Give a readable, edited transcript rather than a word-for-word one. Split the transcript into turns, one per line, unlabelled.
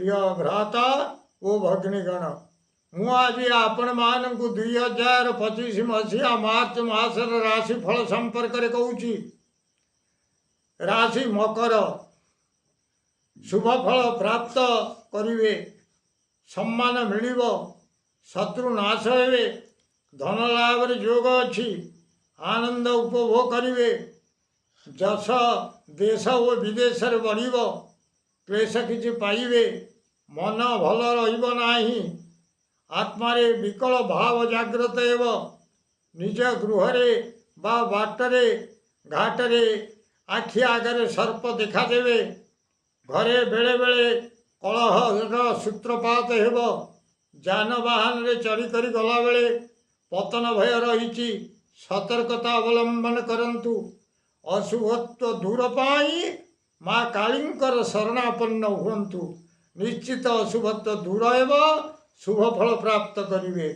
प्रिय भ्राता ओ भगिनीगण मु आज आपण मानक 2025 मसीहा मार्च मासर राशिफल संपर्क में कहूँ। राशि मकर शुभ फल प्राप्त करिवे, सम्मान मिलिव, शत्रु नाश हेवे, धन लाभ योग अच्छी, आनंद उपभोग करिवे, जस देश और विदेश बढ़िव, क्लेश किछि पाइबे, मन भल रहिब नाही, आत्मारे विकल भाव जागृत हेब, निज गृहरे बा बाटरे घाटरे आखि आगे सर्प देखा देवे, घरे बेले बेले कलहर सूत्रपात हेब, जानवाहन रे चढ़ी करी गला बेले पतन भय रही, सतर्कता अवलंबन करंतु, अशुभत्व दूर पाई माँ कालींकर शरणापन्न हुंतु, निश्चित अशुभत्व दूर हेब, शुभ फल प्राप्त करिवे।